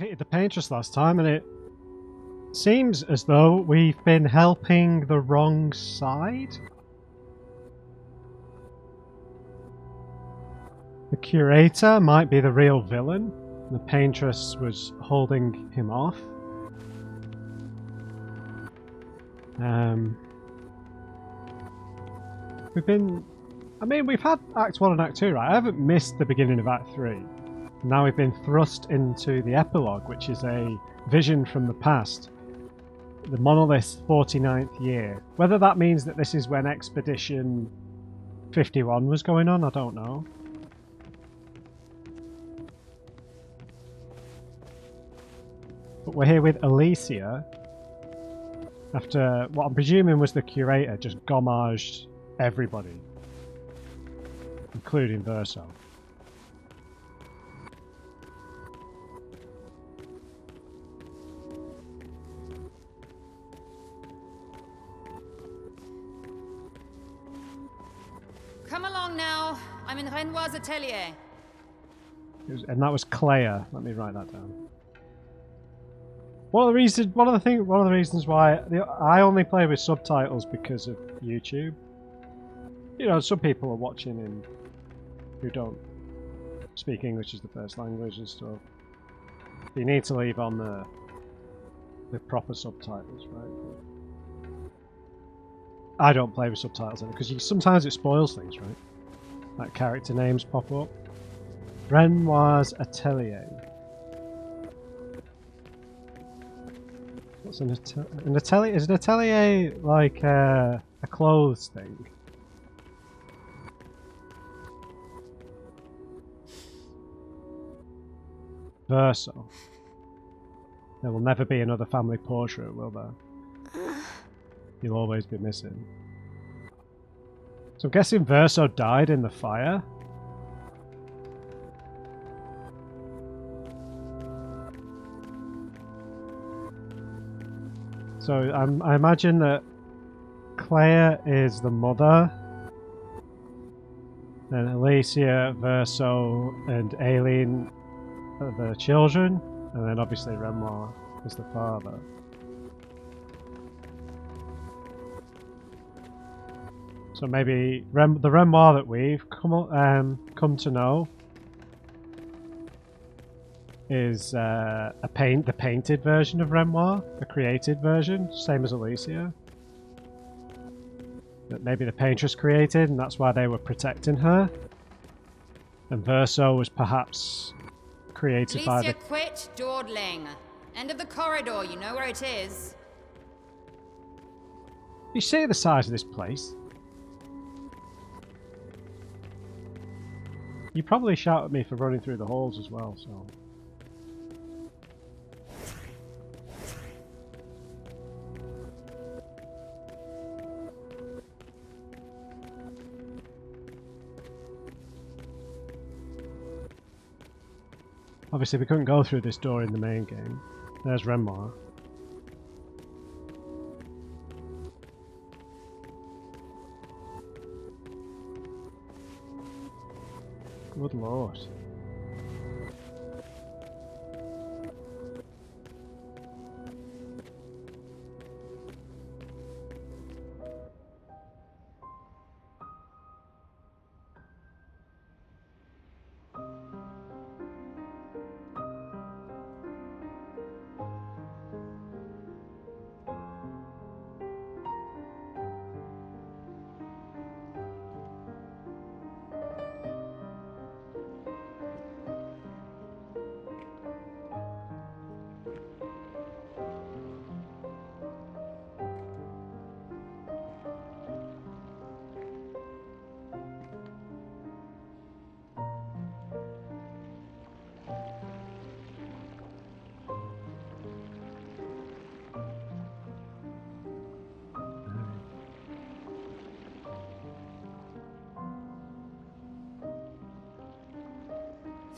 defeated the Paintress last time, and it seems as though we've been helping the wrong side. The Curator might be the real villain. The Paintress was holding him off. We've had Act 1 and Act 2, right? I haven't missed the beginning of Act 3. Now we've been thrust into the epilogue, which is a vision from the past. The Monolith's 49th year. Whether that means that this is when Expedition 51 was going on, I don't know. But we're here with Alicia. After what I'm presuming was the Curator just gommaged everybody. Including Verso. Come along now. I'm in Renoir's atelier. And that was Clair. Let me write that down. One of the reasons why I only play with subtitles because of YouTube. You know, some people are watching and who don't speak English as the first language and stuff. You need to leave on the proper subtitles, right? I don't play with subtitles because sometimes it spoils things, right? Like character names pop up. Renoir's atelier. What's an atelier? Is an atelier like a clothes thing? Verso. There will never be another family portrait, will there? You'll always be missing. So I'm guessing Verso died in the fire? So I imagine that Clair is the mother, and Alicia, Verso, and Aileen are the children, and then obviously Renoir is the father. So maybe the Renoir that we've come to know is the painted version of Renoir, the created version, same as Alicia. That maybe the Paintress created, and that's why they were protecting her. And Verso was perhaps created by the... Alicia quit dawdling. End of the corridor, you know where it is. You see the size of this place? You probably shout at me for running through the halls as well, so... Obviously we couldn't go through this door in the main game. There's Renoir. Good lord.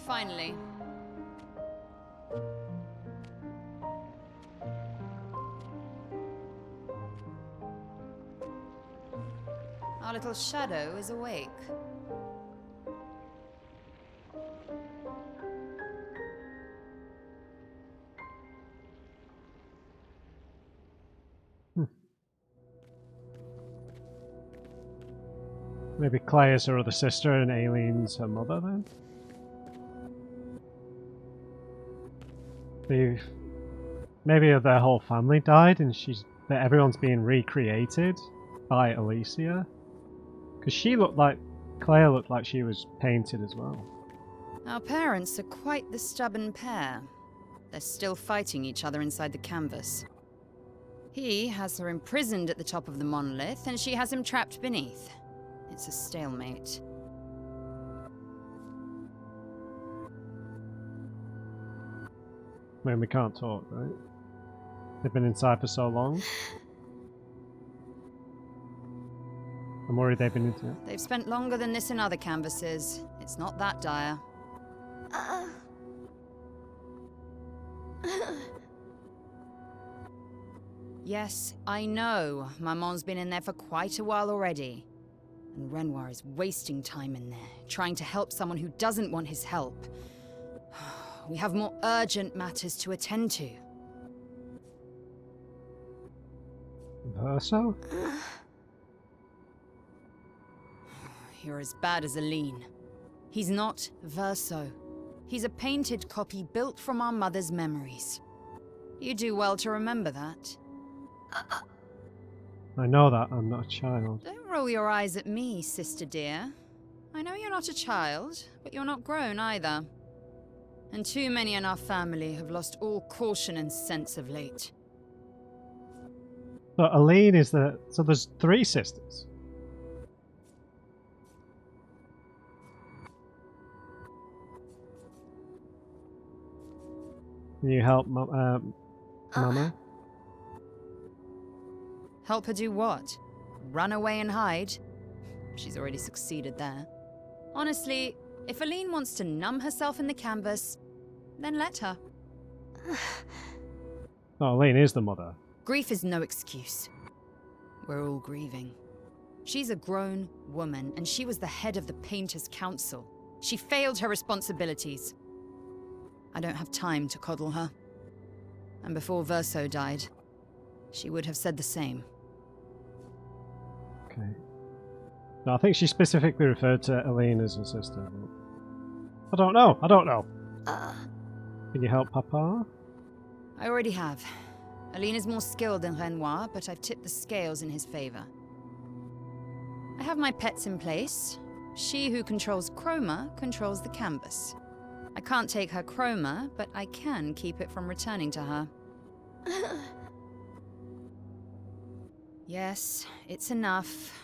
Finally. Our little shadow is awake. Maybe Claire's her other sister and Aileen's her mother then? Maybe their whole family died and that everyone's being recreated by Alicia? Because Claire looked like she was painted as well. Our parents are quite the stubborn pair. They're still fighting each other inside the canvas. He has her imprisoned at the top of the monolith, and she has him trapped beneath. It's a stalemate. I mean, we can't talk, right? They've been inside for so long. I'm worried they've been into it. They've spent longer than this in other canvases. It's not that dire. Yes, I know. Maman's been in there for quite a while already. And Renoir is wasting time in there, trying to help someone who doesn't want his help. We have more urgent matters to attend to. Verso? You're as bad as Aline. He's not Verso. He's a painted copy built from our mother's memories. You do well to remember that. I know that, I'm not a child. Don't roll your eyes at me, sister dear. I know you're not a child, but you're not grown either. And too many in our family have lost all caution and sense of late. So Aline is so there's 3 sisters? Can you help Mama? Help her do what? Run away and hide? She's already succeeded there. Honestly, if Aline wants to numb herself in the canvas, then let her. Oh, Aline is the mother. Grief is no excuse. We're all grieving. She's a grown woman, and she was the head of the Painters' Council. She failed her responsibilities. I don't have time to coddle her. And before Verso died, she would have said the same. Okay. No, I think she specifically referred to Aline as her sister. I don't know. Can you help Papa? I already have. Aline is more skilled than Renoir, but I've tipped the scales in his favor. I have my pets in place. She who controls chroma controls the canvas. I can't take her chroma, but I can keep it from returning to her. Yes, it's enough.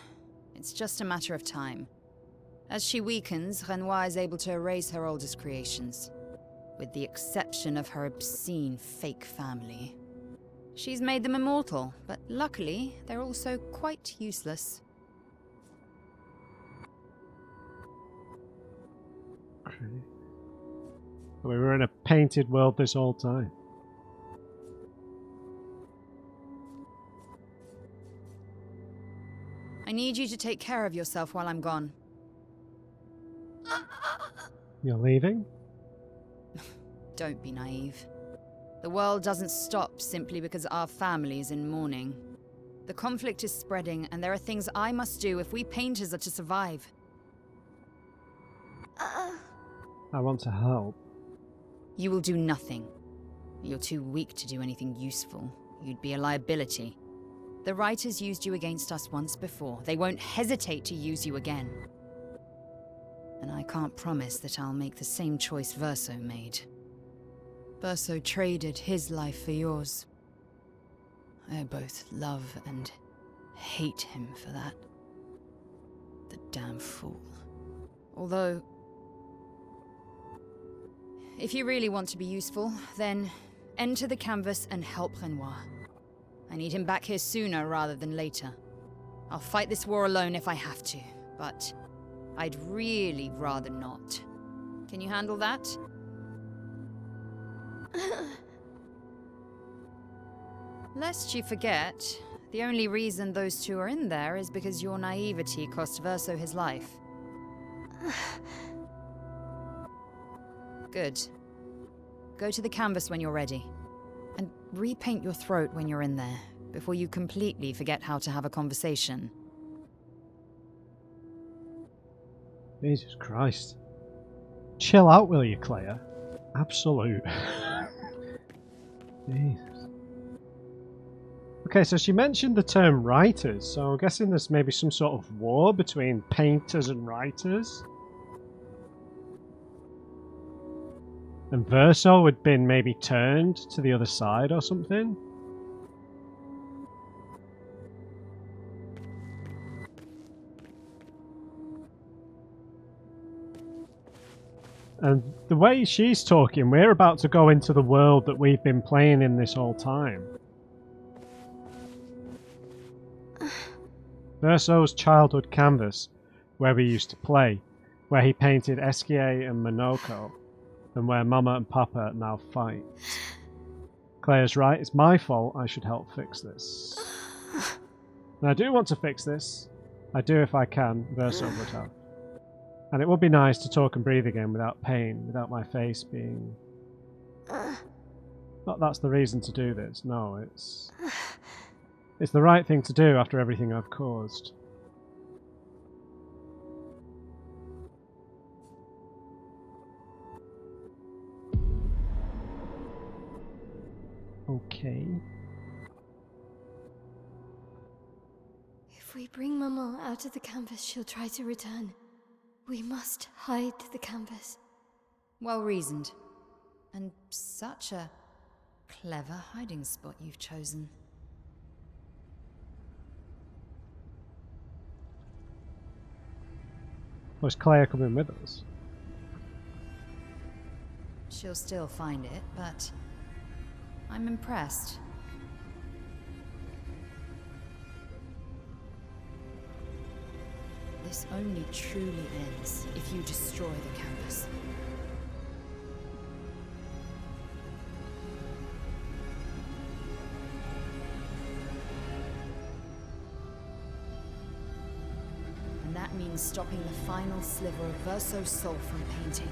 It's just a matter of time. As she weakens, Renoir is able to erase her oldest creations. With the exception of her obscene fake family. She's made them immortal, but luckily, they're also quite useless. Okay. We were in a painted world this whole time. I need you to take care of yourself while I'm gone. You're leaving? Don't be naive. The world doesn't stop simply because our family is in mourning. The conflict is spreading, and there are things I must do if we painters are to survive. I want to help. You will do nothing. You're too weak to do anything useful. You'd be a liability. The writers used you against us once before. They won't hesitate to use you again. And I can't promise that I'll make the same choice Verso made. Verso traded his life for yours. I both love and hate him for that. The damn fool. Although, if you really want to be useful, then enter the canvas and help Renoir. I need him back here sooner rather than later. I'll fight this war alone if I have to, but I'd really rather not. Can you handle that? Lest you forget, the only reason those two are in there is because your naivety cost Verso his life. Good. Go to the canvas when you're ready. And repaint your throat when you're in there, before you completely forget how to have a conversation. Jesus Christ. Chill out, will you, Claire? Absolute. Jesus. Okay, so she mentioned the term writers, so I'm guessing there's maybe some sort of war between painters and writers. And Verso had been maybe turned to the other side or something. And the way she's talking, we're about to go into the world that we've been playing in this whole time. Verso's childhood canvas, where we used to play, where he painted Eskie and Monoko, and where Mama and Papa now fight. Claire's right, it's my fault, I should help fix this. And I do want to fix this. I do if I can, Verso would have. And it would be nice to talk and breathe again without pain, without my face being... Not that's the reason to do this, no, it's the right thing to do after everything I've caused. Okay. If we bring Maman out of the canvas, she'll try to return. We must hide the canvas. Well reasoned. And such a clever hiding spot you've chosen. Was Claire coming with us? She'll still find it, but I'm impressed. This only truly ends if you destroy the canvas. And that means stopping the final sliver of Verso's soul from painting.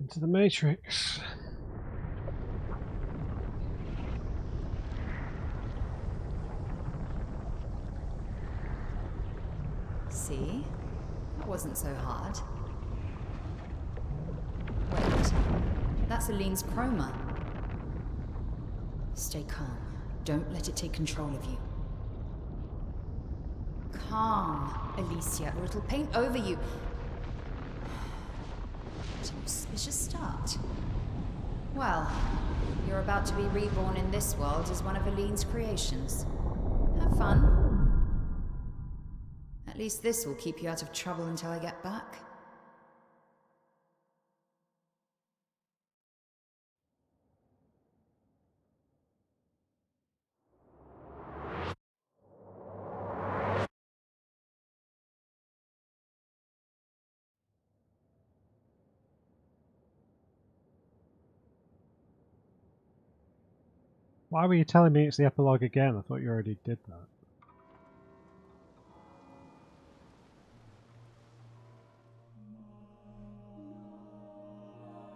Into the Matrix. See? That wasn't so hard. Wait. That's Aline's chroma. Stay calm. Don't let it take control of you. Calm, Alicia, or it'll paint over you. What an auspicious start. Well, you're about to be reborn in this world as one of Aline's creations. Have fun. At least this will keep you out of trouble until I get back. Why were you telling me it's the epilogue again? I thought you already did that.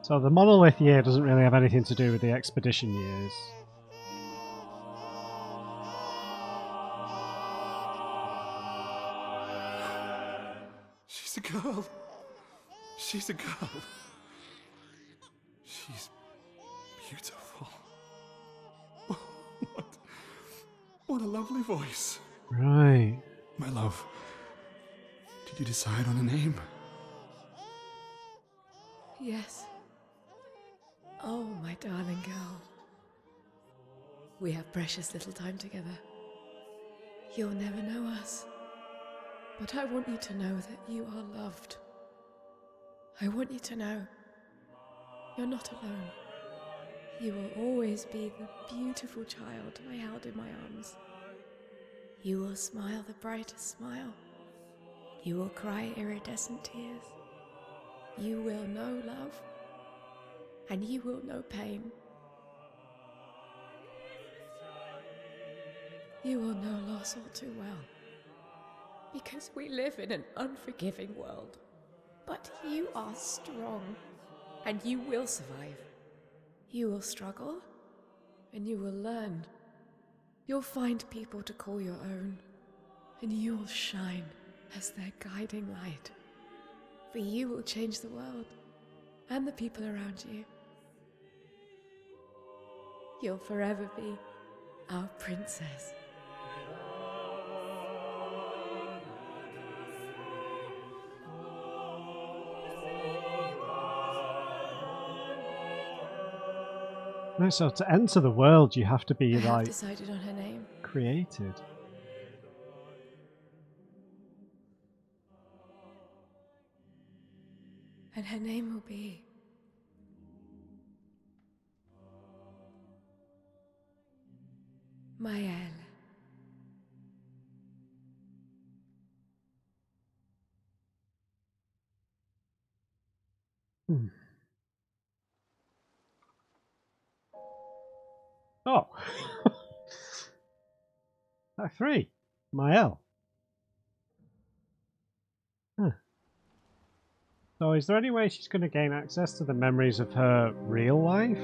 So the monolith year doesn't really have anything to do with the expedition years. She's a girl. She's a girl. She's beautiful. What a lovely voice. Right. My love, did you decide on a name? Yes. Oh, my darling girl. We have precious little time together. You'll never know us. But I want you to know that you are loved. I want you to know you're not alone. You will always be the beautiful child I held in my arms. You will smile the brightest smile. You will cry iridescent tears. You will know love, and you will know pain. You will know loss all too well. Because we live in an unforgiving world. But you are strong, and you will survive. You will struggle, and you will learn. You'll find people to call your own, and you will shine as their guiding light. For you will change the world, and the people around you. You'll forever be our princess. No, so to enter the world, you have to be I have like decided on her name. created. And her name will be... Maëlle. Hmm. Oh. Act 3. Maëlle. Huh. So is there any way she's going to gain access to the memories of her real life?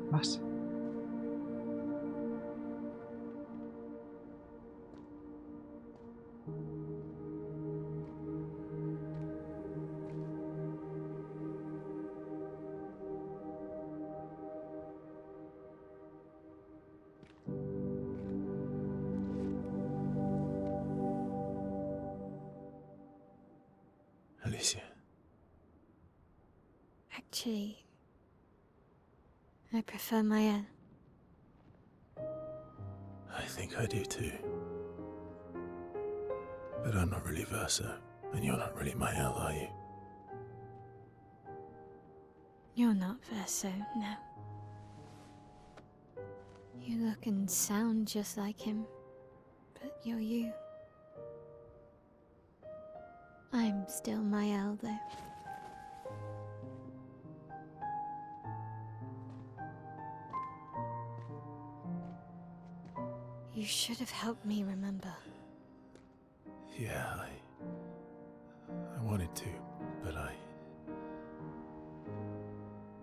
What? Alicia. Actually, I prefer Maëlle. I think I do too. But I'm not really Verso, and you're not really Maëlle, are you? You're not Verso, no. You look and sound just like him, but you're you. I'm still Maëlle, though. You should have helped me remember. Yeah, I wanted to, but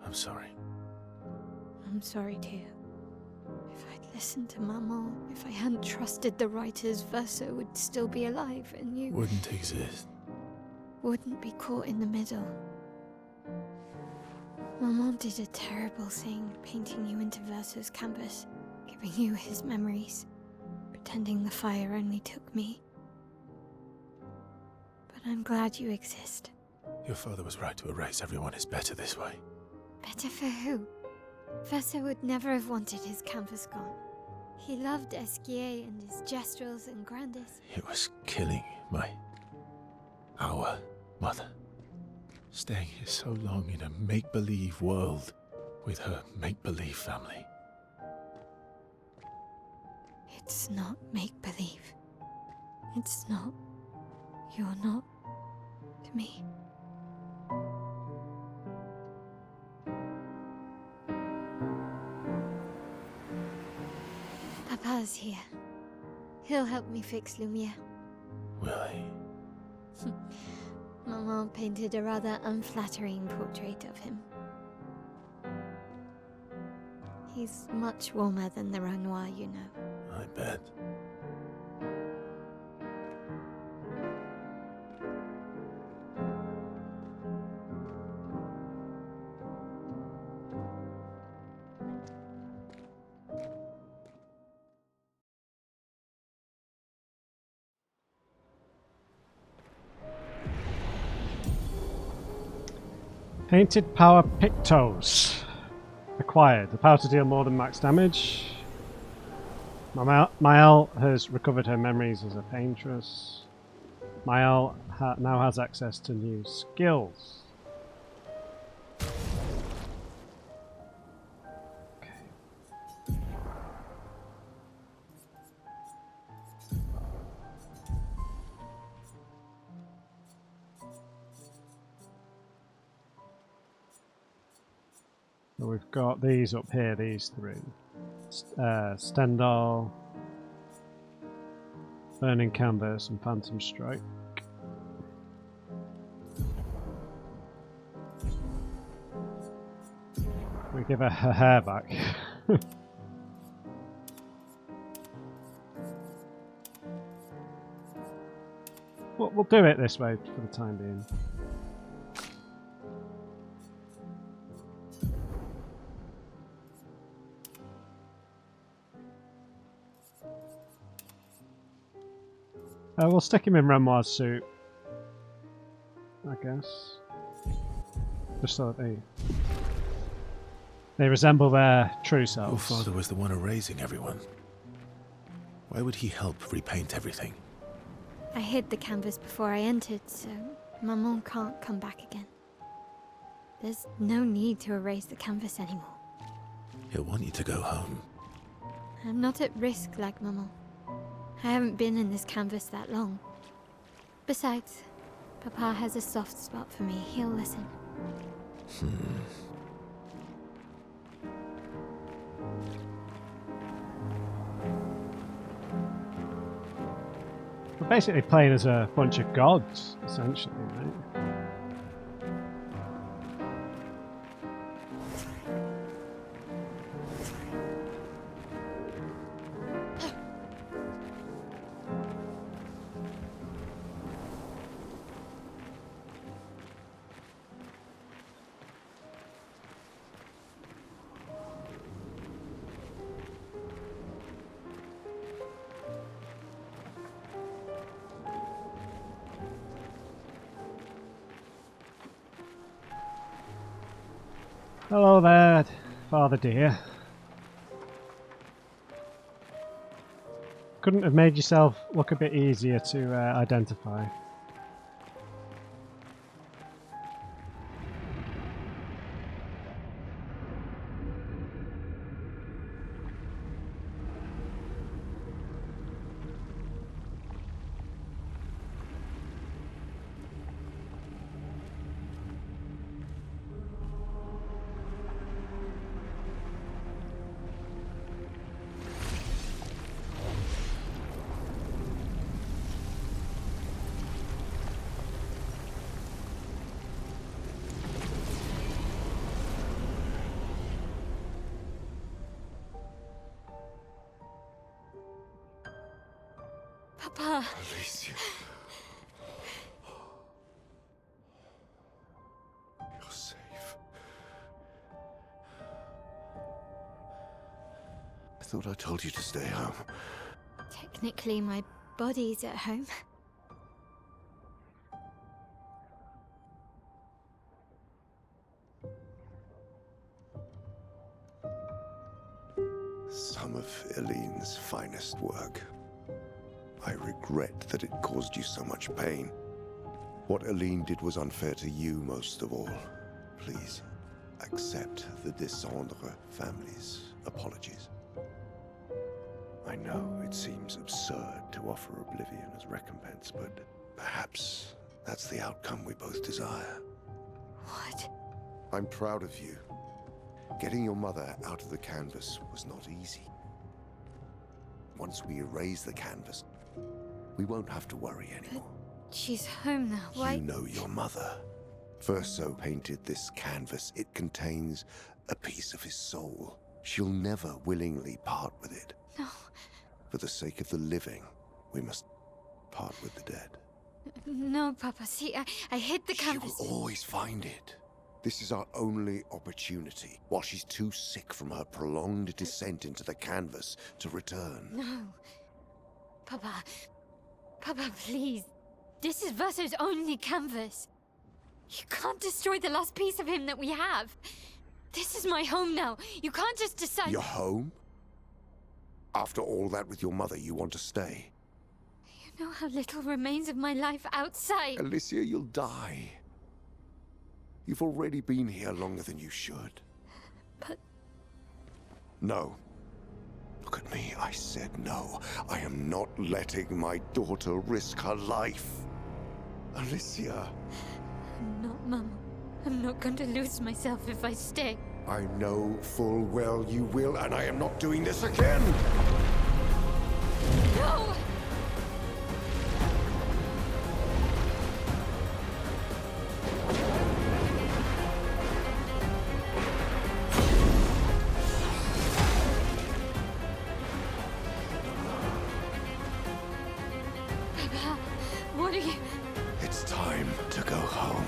I'm sorry. I'm sorry too. If I'd listened to Maman, if I hadn't trusted the writers, Verso would still be alive and you Wouldn't exist. wouldn't be caught in the middle. Maman did a terrible thing, painting you into Verso's canvas, giving you his memories, pretending the fire only took me. But I'm glad you exist. Your father was right to erase everyone is better this way. Better for who? Verso would never have wanted his canvas gone. He loved Esquier and his gestrels and Grandis. It was killing our mother. Staying here so long in a make-believe world with her make-believe family. It's not make-believe. It's not. You're not to me. Papa's here. He'll help me fix Lumiere. Will he? Maman painted a rather unflattering portrait of him. He's much warmer than the Renoir, you know. I bet. Painted Power Pictos. Acquired. The power to deal more than max damage. Maëlle has recovered her memories as a paintress. Maëlle now has access to new skills. Okay. So we've got these up here, these three. Stendhal, Burning Canvas, and Phantom Strike. We give her her hair back. We'll do it this way for the time being. We'll stick him in Renoir's suit, I guess. Just so that they resemble their true selves. Your father was the one erasing everyone. Why would he help repaint everything? I hid the canvas before I entered, so Maman can't come back again. There's no need to erase the canvas anymore. He'll want you to go home. I'm not at risk like Maman. I haven't been in this canvas that long. Besides, Papa has a soft spot for me. He'll listen. We're basically playing as a bunch of gods, essentially, right? Hello there, Father dear. Couldn't have made yourself look a bit easier to identify. Papa! Alicia. You're safe. I thought I told you to stay home. Technically, my body's at home. Some of Eileen's finest work. I regret that it caused you so much pain. What Eileen did was unfair to you most of all. Please, accept the Descendre family's apologies. I know it seems absurd to offer oblivion as recompense, but perhaps that's the outcome we both desire. What? I'm proud of you. Getting your mother out of the canvas was not easy. Once we erase the canvas, we won't have to worry anymore. She's home now. Why? You know your mother. Verso painted this canvas. It contains a piece of his soul. She'll never willingly part with it. No. For the sake of the living, we must part with the dead. No, Papa. See, I hid the canvas. She will always find it. This is our only opportunity, while she's too sick from her prolonged descent into the canvas to return. No. Papa. Papa, please. This is Verso's only canvas. You can't destroy the last piece of him that we have. This is my home now. You can't just decide... Your home? After all that with your mother, you want to stay? You know how little remains of my life outside. Alicia, you'll die. You've already been here longer than you should. But... No. Look at me, I said no. I am not letting my daughter risk her life. Alicia. I'm not, Mama. I'm not going to lose myself if I stay. I know full well you will, and I am not doing this again! No! Papa, what are you... It's time to go home.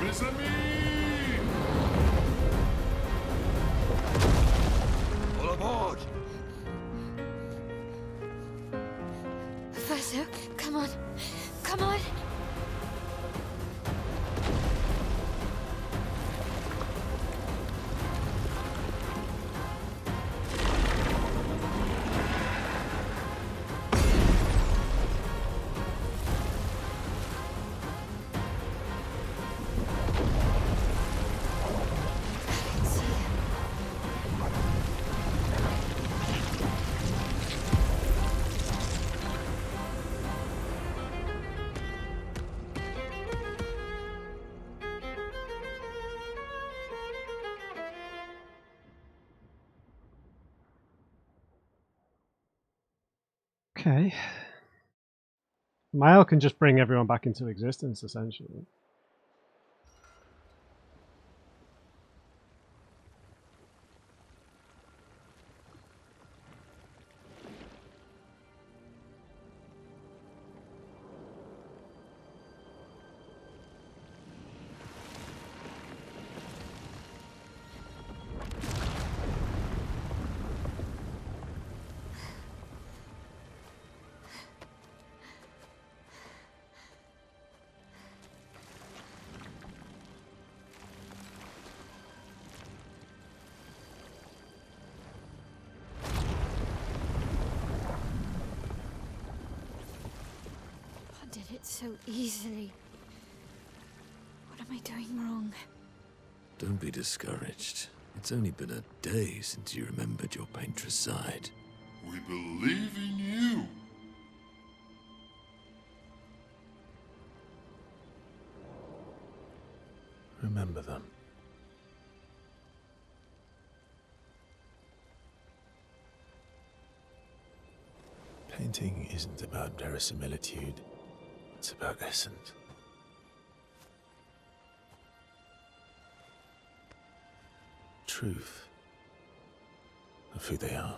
Mes amis! All aboard! Verso, come on. Come on! Okay. Mael can just bring everyone back into existence, essentially. I did it so easily. What am I doing wrong? Don't be discouraged. It's only been a day since you remembered your Paintress side. We believe in you! Remember them. Painting isn't about verisimilitude, it's about essence. Truth of who they are.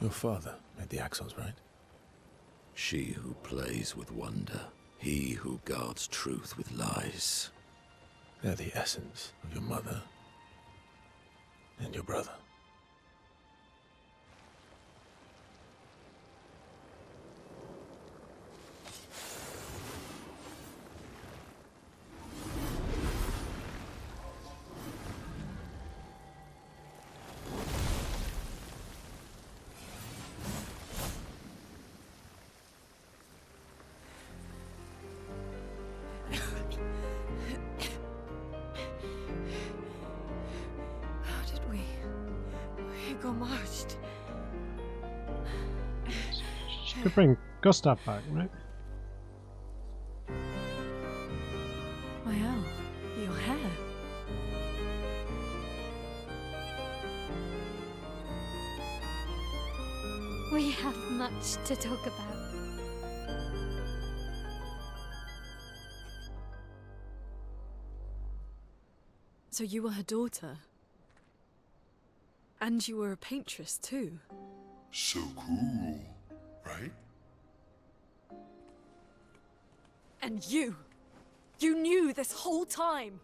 Your father made the axles, right? She who plays with wonder, he who guards truth with lies. They're the essence of your mother and your brother. How did we got marched? She could bring Gustav back, right? Mael, your hair. We have much to talk about. So you were her daughter? And you were a paintress too? So cool, right? And you knew this whole time!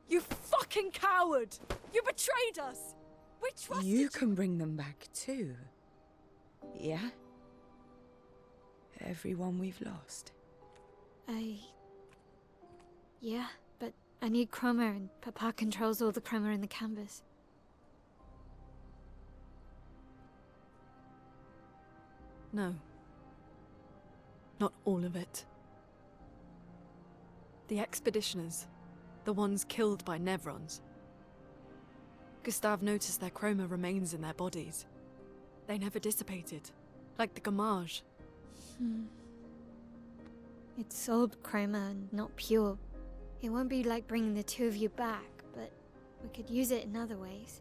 You fucking coward! You betrayed us! We trusted You can bring them back too. Yeah? Everyone we've lost. Yeah, but I need chroma and Papa controls all the chroma in the canvas. No. Not all of it. The expeditioners, the ones killed by Nevrons. Gustave noticed their chroma remains in their bodies. They never dissipated, like the Gamage. It's old chroma and not pure. It won't be like bringing the two of you back, but we could use it in other ways.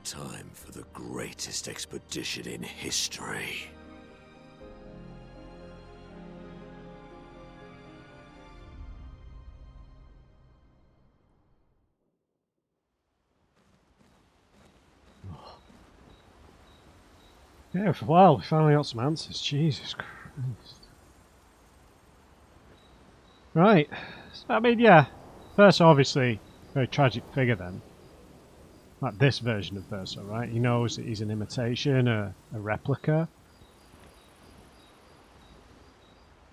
Time for the greatest expedition in history. Yeah, well, we finally got some answers. Jesus Christ. Right. So, I mean, yeah. Verso, obviously, very tragic figure then. Like this version of Verso, right? He knows that he's an imitation, a replica.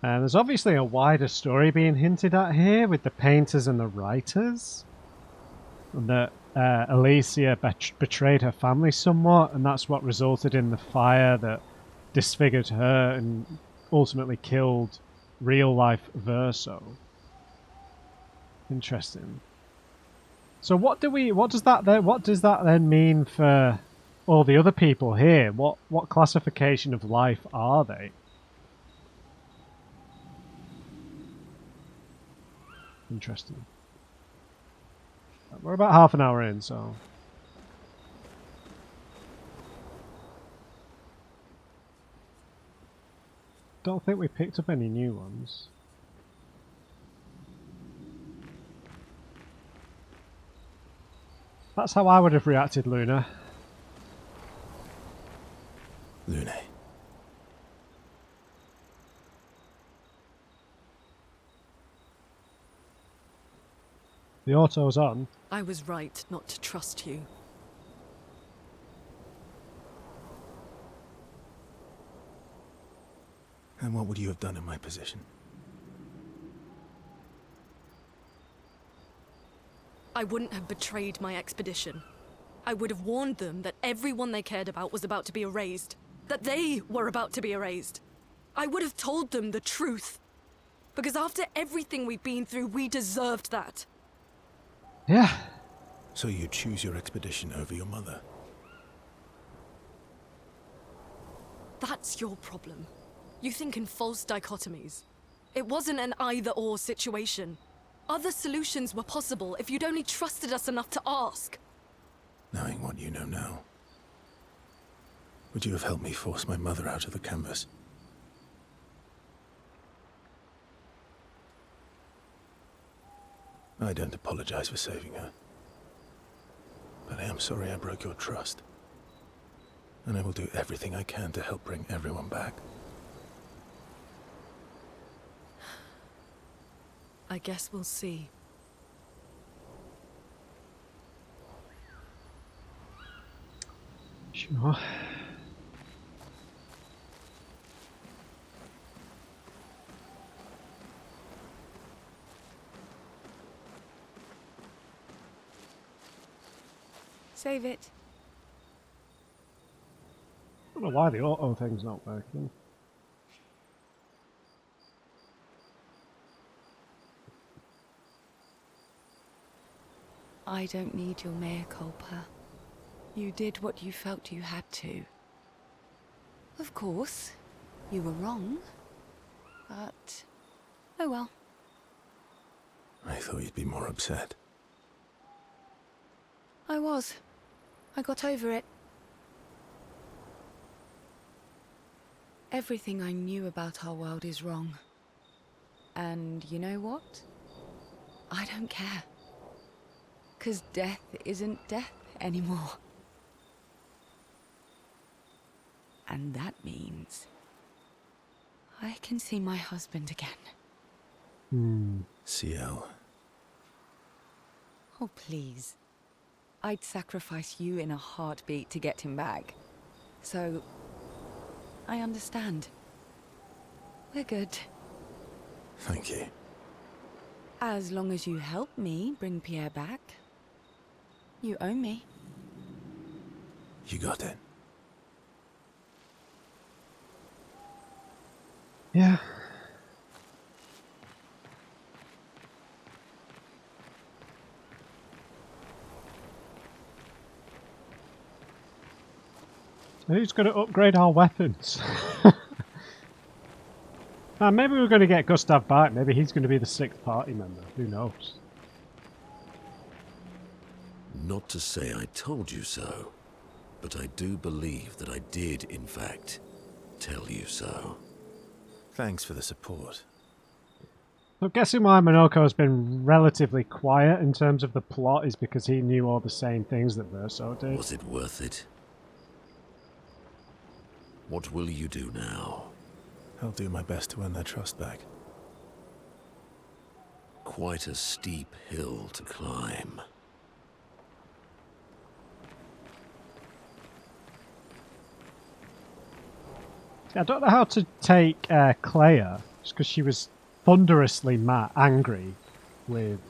And there's obviously a wider story being hinted at here with the painters and the writers. And that Alicia betrayed her family somewhat, and that's what resulted in the fire that disfigured her and ultimately killed real-life Verso. Interesting. So what does that then mean for all the other people here? What classification of life are they? Interesting. We're about half an hour in, so don't think we picked up any new ones. That's how I would have reacted, Luna. Lune. The auto's on. I was right not to trust you. And what would you have done in my position? I wouldn't have betrayed my expedition. I would have warned them that everyone they cared about was about to be erased. That they were about to be erased. I would have told them the truth. Because after everything we've been through, we deserved that. Yeah. So you choose your expedition over your mother? That's your problem. You think in false dichotomies. It wasn't an either-or situation. Other solutions were possible if you'd only trusted us enough to ask. Knowing what you know now, would you have helped me force my mother out of the canvas? I don't apologize for saving her. But I am sorry I broke your trust. And I will do everything I can to help bring everyone back. I guess we'll see. Sure. Save it. I don't know why the auto thing's not working. I don't need your mea culpa. You did what you felt you had to. Of course, you were wrong. But, oh well. I thought you'd be more upset. I was. I got over it. Everything I knew about our world is wrong. And you know what? I don't care. 'Cause death isn't death anymore. And that means I can see my husband again. CL. Oh, please. I'd sacrifice you in a heartbeat to get him back. So, I understand. We're good. Thank you. As long as you help me bring Pierre back. You owe me. You got it. Yeah. Who's going to upgrade our weapons? Maybe we're going to get Gustav back. Maybe he's going to be the 6th party member. Who knows? Not to say I told you so, but I do believe that I did, in fact, tell you so. Thanks for the support. So guessing why Minoko has been relatively quiet in terms of the plot is because he knew all the same things that Verso did. Was it worth it? What will you do now? I'll do my best to earn their trust back. Quite a steep hill to climb. I don't know how to take Clair, just because she was thunderously angry with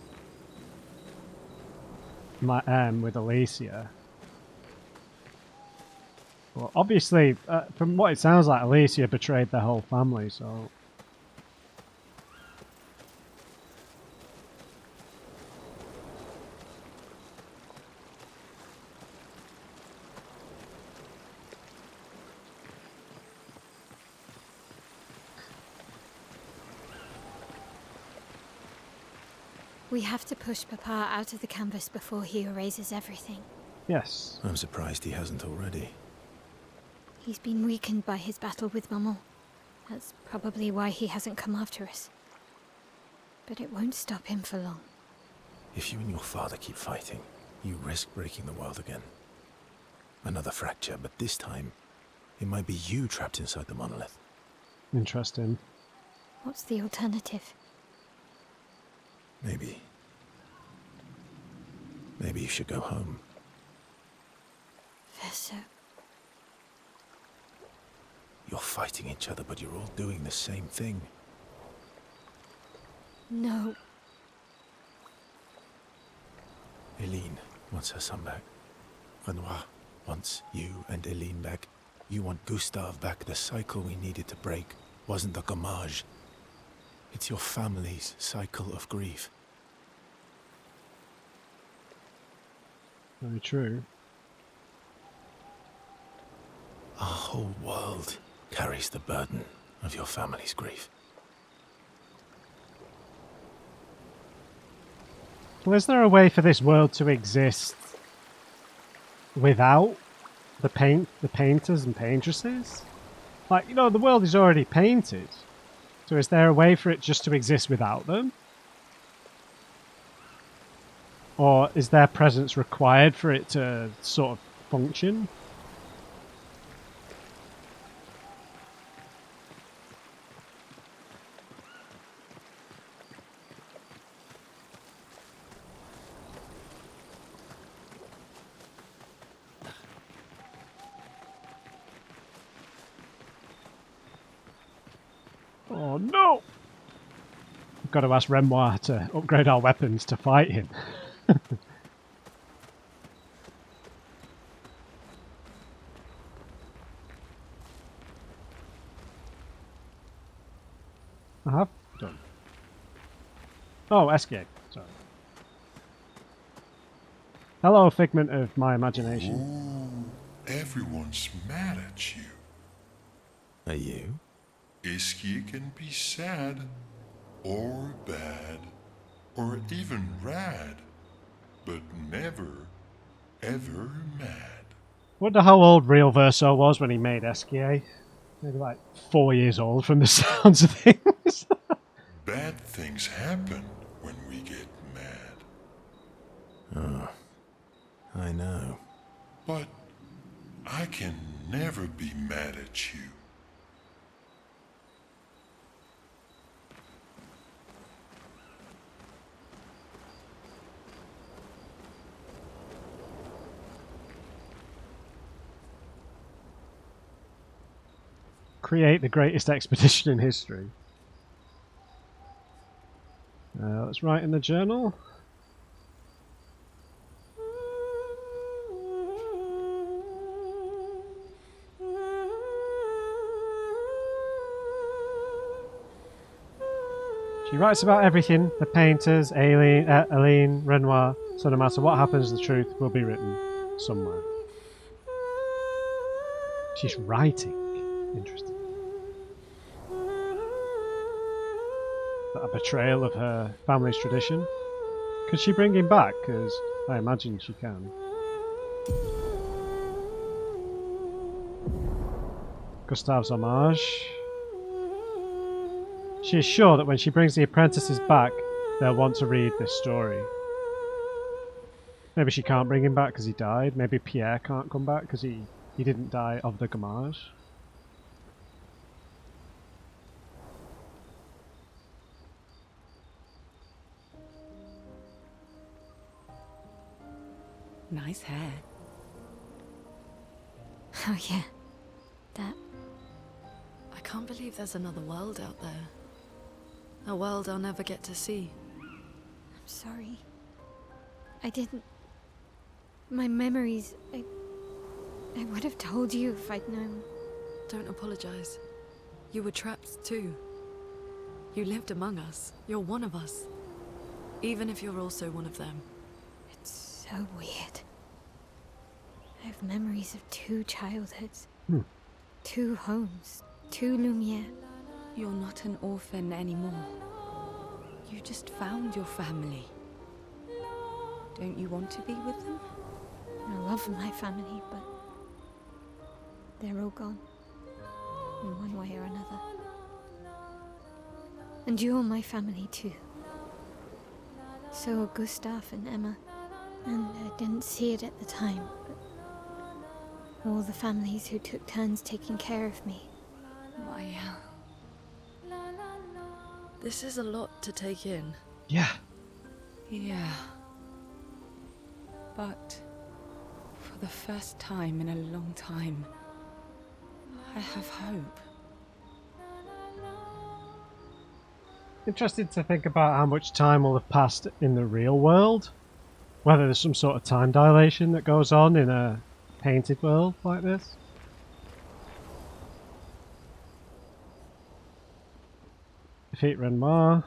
with Alicia. Well, obviously, from what it sounds like, Alicia betrayed their whole family, so... We have to push Papa out of the canvas before he erases everything. Yes. I'm surprised he hasn't already. He's been weakened by his battle with Maman. That's probably why he hasn't come after us. But it won't stop him for long. If you and your father keep fighting, you risk breaking the world again. Another fracture, but this time, it might be you trapped inside the monolith. Interesting. What's the alternative? Maybe you should go home. Verso. You're fighting each other, but you're all doing the same thing. No. Eileen wants her son back. Renoir wants you and Eileen back. You want Gustave back. The cycle we needed to break wasn't the gommage. It's your family's cycle of grief. Very true. Our whole world carries the burden of your family's grief. Well, is there a way for this world to exist without the painters and paintresses? Like, you know, the world is already painted. So is there a way for it just to exist without them? Or is their presence required for it to sort of function? Oh no! We've got to ask Renoir to upgrade our weapons to fight him. I have done. Oh, escape. Sorry. Hello, figment of my imagination. Ooh, everyone's mad at you. Are you? Iskia can be sad, or bad, or even rad, but never, ever mad. Wonder how old Real Verso was when he made Esquier. Maybe like 4 years old from the sounds of things. Bad things happen when we get mad. Oh, I know. But I can never be mad at you. Create the greatest expedition in history. Let's write in the journal. She writes about everything, the painters, Aline, Renoir, so no matter what happens, the truth will be written somewhere. She's writing. Interesting. Is that a betrayal of her family's tradition? Could she bring him back? Because I imagine she can. Gustave's homage. She is sure that when she brings the apprentices back, they'll want to read this story. Maybe she can't bring him back because he died. Maybe Pierre can't come back because he didn't die of the gamage. Nice hair. Oh yeah, that. I can't believe there's another world out there. A world I'll never get to see. I'm sorry. I didn't. My memories. I would have told you if I'd known. Don't apologize. You were trapped too. You lived among us. You're one of us. Even if you're also one of them. It's so weird. I have memories of 2 childhoods. 2 homes. 2 Lumiere. You're not an orphan anymore. You just found your family. Don't you want to be with them? I love my family, but they're all gone. In one way or another. And you're my family too. So are Gustav and Emma. And I didn't see it at the time, but all the families who took turns taking care of me. Maya. This is a lot to take in. Yeah. Yeah. But for the first time in a long time, I have hope. Interesting to think about how much time will have passed in the real world. Whether there's some sort of time dilation that goes on in a painted world like this. Defeat Renoir.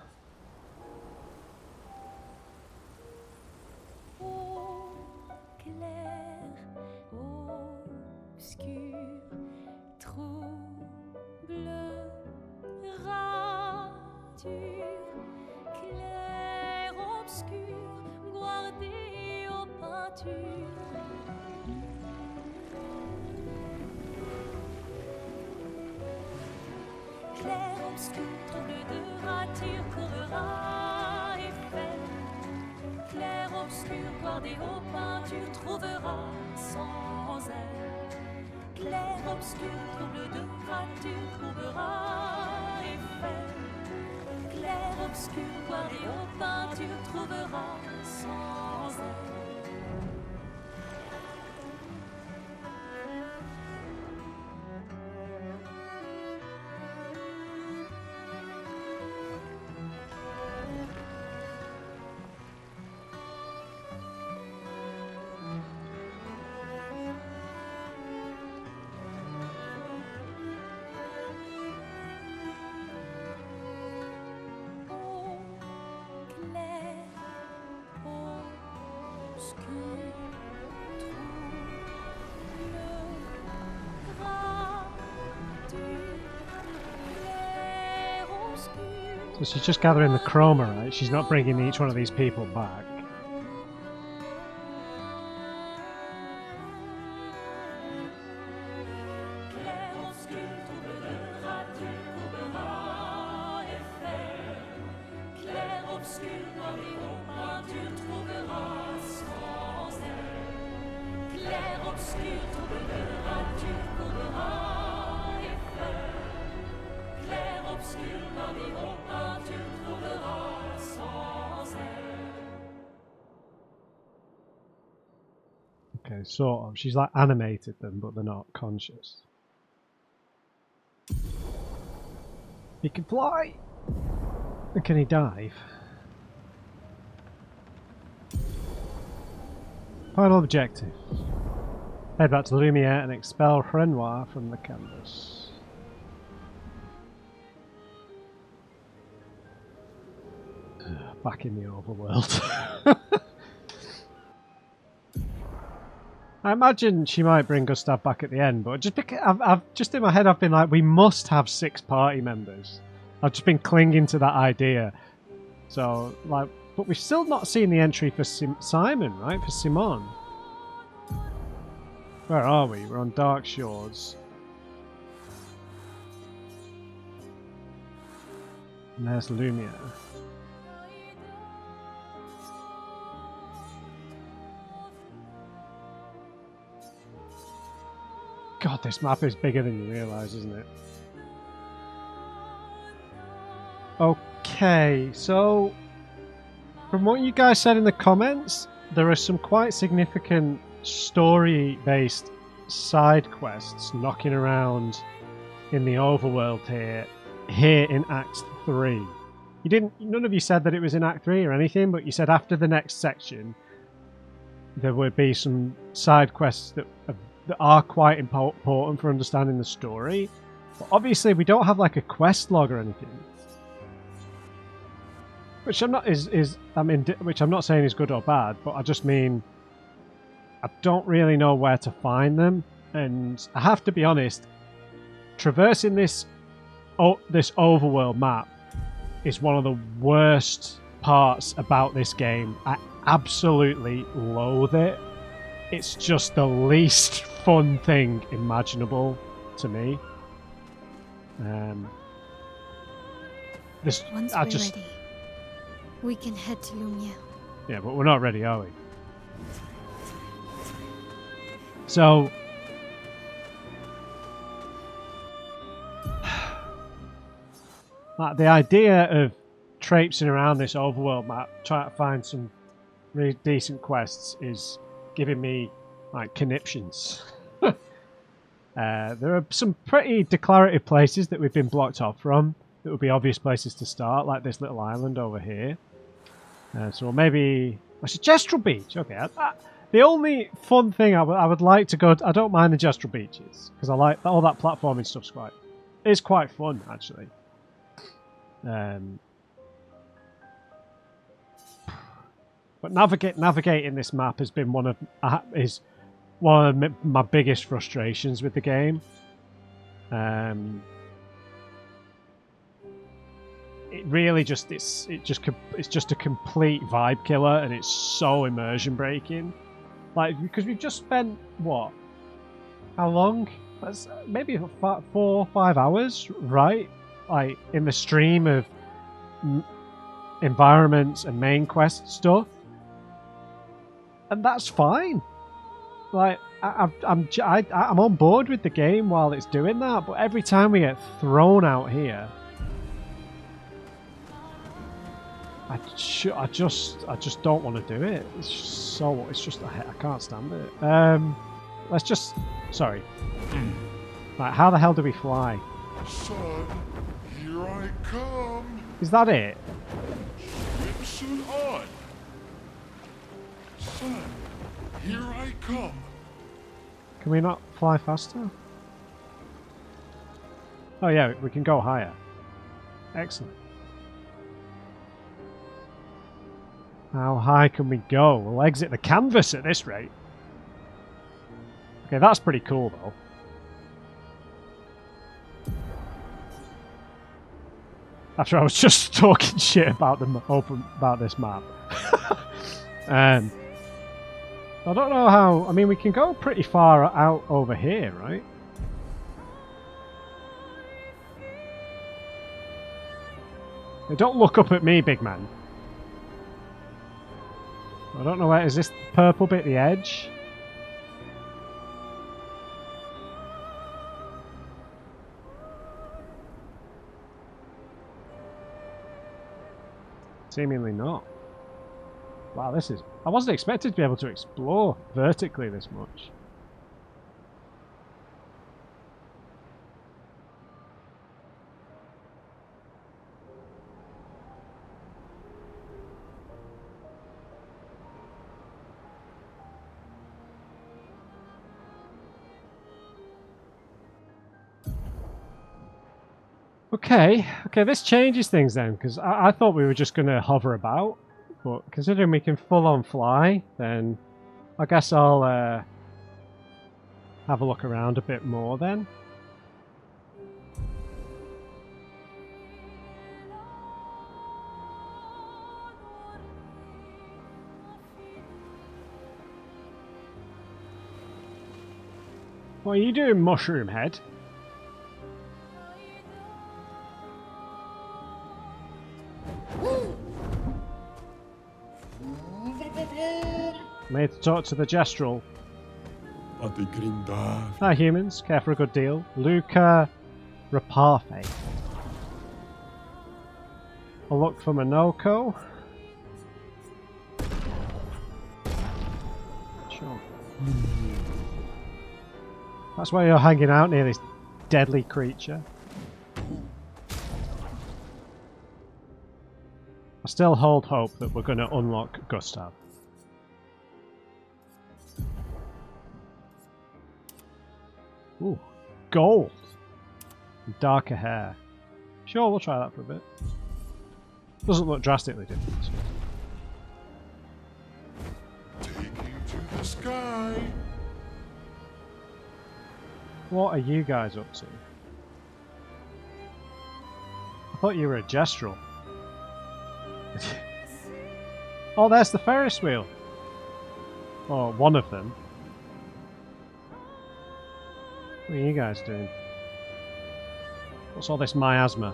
Clair obscur, trouble de rature, courera et fait. Clair obscur, guardé aux peintures, trouvera sans aide. Clair obscur, trouble de rature, trouvera et fait. Clair obscur, guardé aux peintures, trouvera sans aide. So she's just gathering the chroma, right? She's not bringing each one of these people back. Okay, sort of. She's like animated them, but they're not conscious. He can fly! And can he dive? Final objective. Head back to Lumiere and expel Renoir from the canvas. back in the overworld. I imagine she might bring Gustav back at the end, but just because I've just in my head I've been like, we must have 6 party members. I've just been clinging to that idea. So like, but we've still not seen the entry for Simon, right? For Simon. Where are we? We're on Dark Shores. And there's Lumia. God, this map is bigger than you realise, isn't it? Okay, so from what you guys said in the comments, there are some quite significant story-based side quests knocking around in the overworld here in Act 3. None of you said that it was in Act 3 or anything, but you said after the next section there would be some side quests that are quite important for understanding the story. But obviously we don't have like a quest log or anything. Which I'm not which I'm not saying is good or bad, but I just mean I don't really know where to find them, and I have to be honest, traversing this overworld map is one of the worst parts about this game. I absolutely loathe it. It's just the least fun thing imaginable to me. Once we're ready, we can head to Lumia. Yeah, but we're not ready, are we? So the idea of traipsing around this overworld map, trying to find some really decent quests, is giving me like conniptions. There are some pretty declarative places that we've been blocked off from that would be obvious places to start, like this little island over here. So maybe it's a Gestrel Beach. Okay, the only fun thing I would like to go. I don't mind the Gestrel Beaches because I like all that platforming stuff's quite fun actually. But navigating this map has been one of my biggest frustrations with the game. It really just it's just a complete vibe killer, and it's so immersion breaking. Like, because we've just spent what? How long? That's maybe 4 or 5 hours, right? Like in the stream of environments and main quest stuff, and that's fine. Like I'm on board with the game while it's doing that, but every time we get thrown out here, I just don't want to do it. It's just I can't stand it. Let's just Like, how the hell do we fly? Son, here I come. Is that it? Swimsuit on. Son, here I come. Can we not fly faster? Oh yeah, we can go higher. Excellent. How high can we go? We'll exit the canvas at this rate. Okay, that's pretty cool though. After I was just talking shit about this map. I don't know how. I mean, we can go pretty far out over here, right? Hey, don't look up at me, big man. I don't know where. Is this purple bit the edge? Seemingly not. Wow, this is... I wasn't expected to be able to explore vertically this much. Okay, this changes things then, because I thought we were just going to hover about, but considering we can full-on fly, then I guess I'll have a look around a bit more then. What are you doing, Mushroom Head? Made to talk to the Gestrel. Hi humans, care for a good deal. Luca Rapafe. A look for Minoko. Sure. That's why you're hanging out near this deadly creature. I still hold hope that we're going to unlock Gustav. Ooh, gold! And darker hair. Sure, we'll try that for a bit. Doesn't look drastically different. Taking to the sky. What are you guys up to? I thought you were a Gestrel. Oh, there's the Ferris wheel. Or one of them. What are you guys doing? What's all this miasma?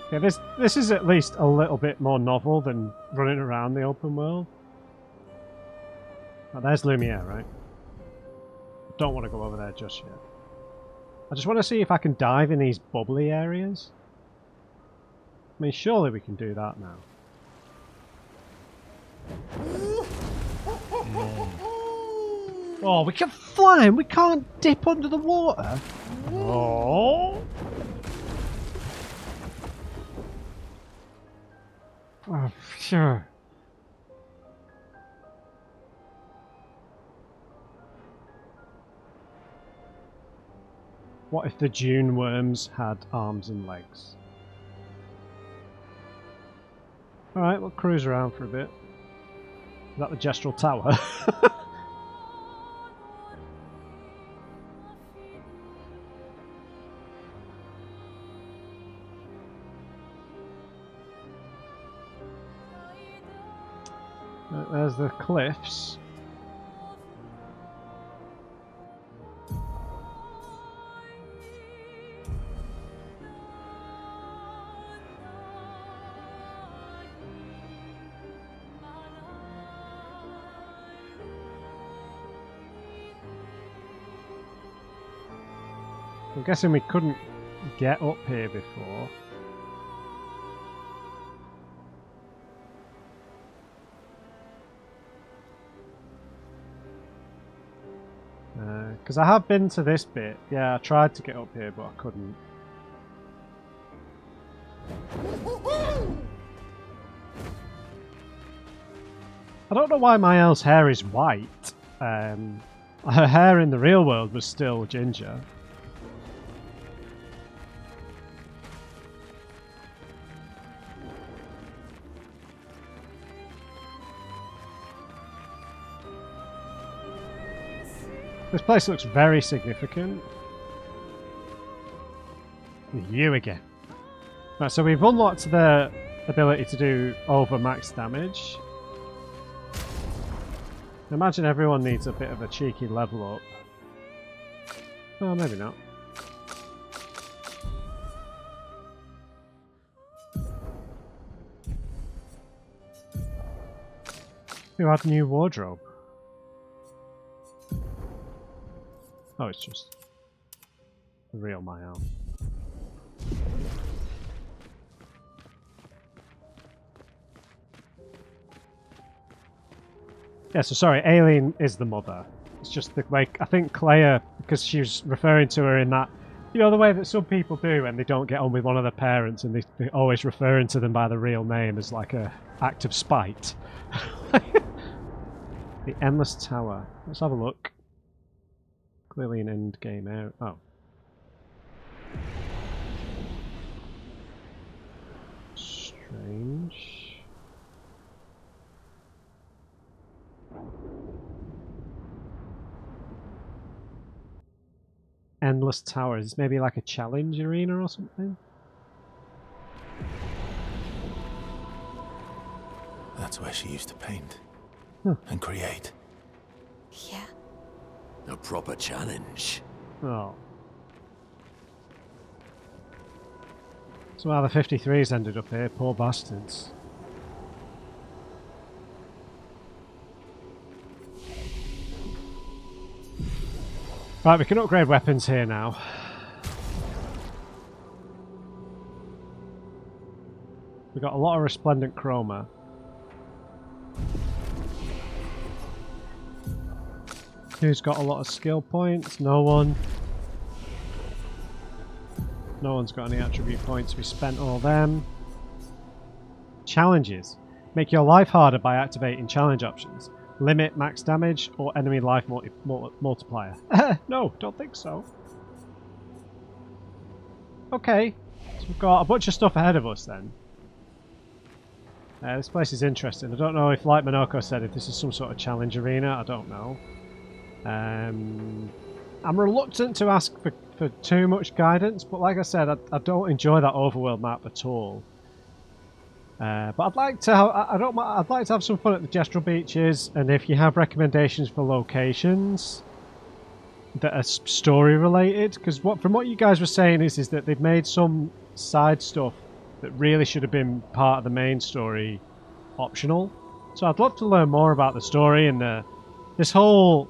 Yeah, this is at least a little bit more novel than running around the open world. Oh, there's Lumiere, right? Don't want to go over there just yet. I just want to see if I can dive in these bubbly areas. I mean, surely we can do that now. Oh, we can fly and we can't dip under the water. Oh. Oh, sure. What if the dune worms had arms and legs? Alright, we'll cruise around for a bit. Is that the Gestrel Tower? There's the cliffs. I'm guessing we couldn't get up here before. Because I have been to this bit. Yeah, I tried to get up here, but I couldn't. I don't know why my elf's hair is white. Her hair in the real world was still ginger. This place looks very significant. You again. Right, so we've unlocked the ability to do over max damage. I imagine everyone needs a bit of a cheeky level up. Oh, maybe not. Who had new wardrobe? Oh, it's just the real Mael. Yeah, so sorry, Aileen is the mother. It's just the way, I think Clair, because she was referring to her in that, you know, the way that some people do when they don't get on with one of their parents and they're always referring to them by the real name as like a act of spite. The Endless Tower. Let's have a look. Clearly an end game area. Oh. Strange. Endless Tower. Is this maybe like a challenge arena or something? That's where she used to paint. Huh. And create. Yeah. A proper challenge. Oh. Somehow the 53s ended up here, poor bastards. Right, we can upgrade weapons here now. We've got a lot of resplendent chroma. Who's got a lot of skill points? No one. No one's got any attribute points. We spent all them. Challenges. Make your life harder by activating challenge options. Limit max damage or enemy life multiplier. No, don't think so. Okay, so we've got a bunch of stuff ahead of us then. This place is interesting. I don't know if, like Monoko said, if this is some sort of challenge arena. I don't know. I'm reluctant to ask for too much guidance, but like I said, I don't enjoy that overworld map at all. But I'd like to have, I'd like to have some fun at the Gestural Beaches, and if you have recommendations for locations that are story related, because from what you guys were saying is that they've made some side stuff that really should have been part of the main story optional. So I'd love to learn more about the story and this whole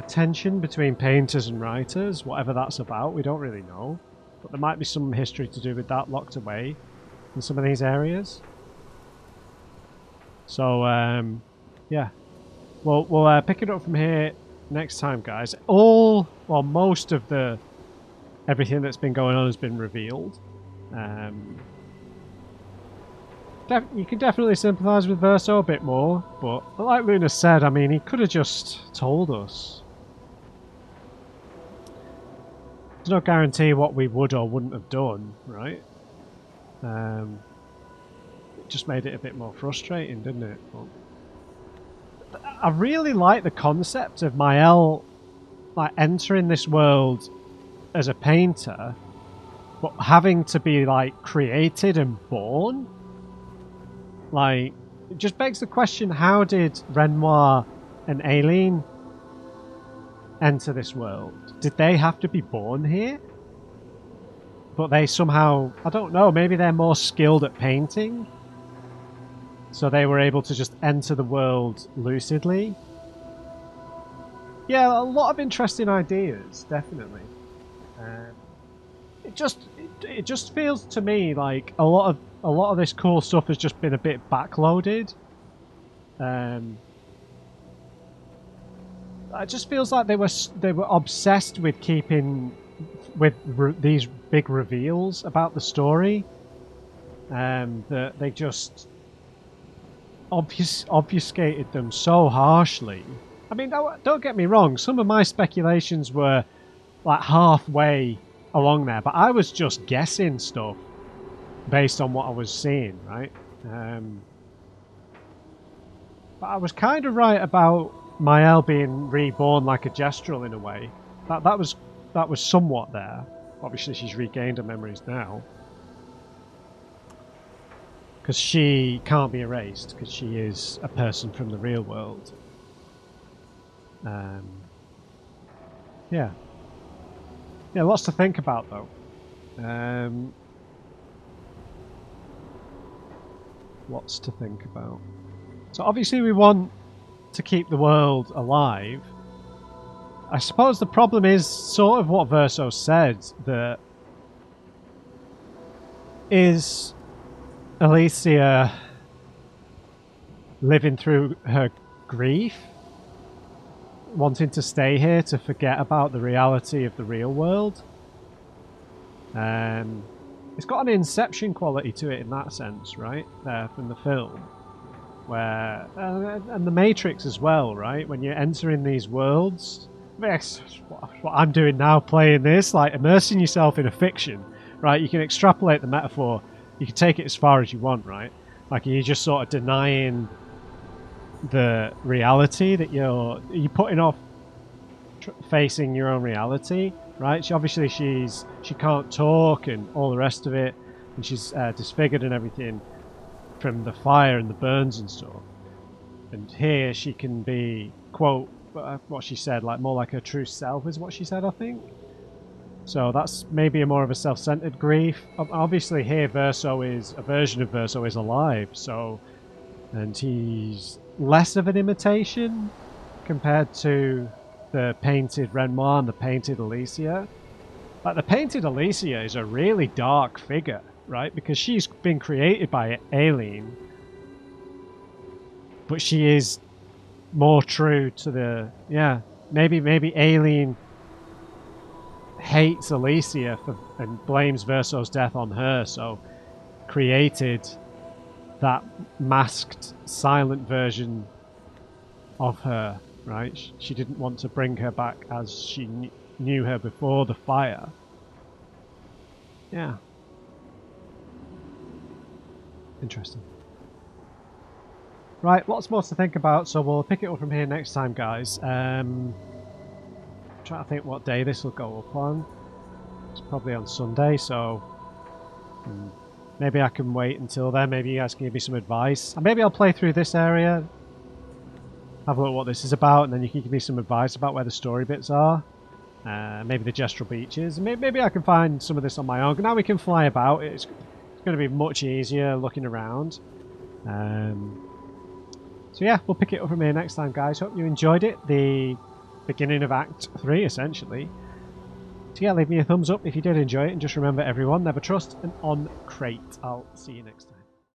tension between painters and writers, whatever that's about. We don't really know. But there might be some history to do with that locked away in some of these areas. So, yeah. We'll pick it up from here next time, guys. Most of everything that's been going on has been revealed. You can definitely sympathise with Verso a bit more, but like Luna said, I mean, he could have just told us. There's no guarantee what we would or wouldn't have done, right? It just made it a bit more frustrating, didn't it? But I really like the concept of Mael like entering this world as a painter, but having to be like created and born. Like, it just begs the question: how did Renoir and Aileen enter this world? Did they have to be born here? But they somehow, I don't know, maybe they're more skilled at painting, so they were able to just enter the world lucidly. Yeah, a lot of interesting ideas, definitely. It just feels to me like a lot of this cool stuff has just been a bit backloaded. It just feels like they were obsessed with keeping with these big reveals about the story, that they just obfuscated them so harshly. I mean, don't get me wrong, some of my speculations were like halfway along there, but I was just guessing stuff based on what I was seeing, right? But I was kind of right about Mael being reborn like a Gestural in a way. That was somewhat there. Obviously, she's regained her memories now, because she can't be erased because she is a person from the real world. Yeah, lots to think about though. Lots to think about. So obviously we want to keep the world alive. I suppose the problem is sort of what Verso said, that is Alicia living through her grief, wanting to stay here to forget about the reality of the real world. It's got an Inception quality to it in that sense, right? There from the film. where and the Matrix as well, right? When you're entering these worlds, that's what I'm doing now, playing this, like immersing yourself in a fiction, right? You can extrapolate the metaphor, you can take it as far as you want, right? Like you're just sort of denying the reality that you're putting off facing your own reality, right? She can't talk and all the rest of it, and she's disfigured and everything from the fire and the burns and stuff. And here she can be, quote, what she said, like more like her true self is what she said, I think. So that's maybe a more of a self-centered grief. Obviously here Verso is, a version of Verso is alive, so, and he's less of an imitation compared to the painted Renoir and the painted Alicia. Like the painted Alicia is a really dark figure, right? Because she's been created by Aileen, but she is more true to the, yeah, maybe Aileen hates Alicia and blames Verso's death on her, so created that masked, silent version of her, right? She didn't want to bring her back as she knew her before the fire. Yeah. Interesting. Right, lots more to think about, so we'll pick it up from here next time, guys. Trying to think what day this will go up on. It's probably on Sunday, so maybe I can wait until then. Maybe you guys can give me some advice. And maybe I'll play through this area, have a look at what this is about, and then you can give me some advice about where the story bits are. Maybe the Gestural Beaches. Maybe I can find some of this on my own. Now we can fly about. It's going to be much easier looking around. So yeah, we'll pick it up from here next time, guys. Hope you enjoyed it. The beginning of Act 3, essentially. So yeah, leave me a thumbs up if you did enjoy it. And just remember, everyone, never trust an on crate. I'll see you next time.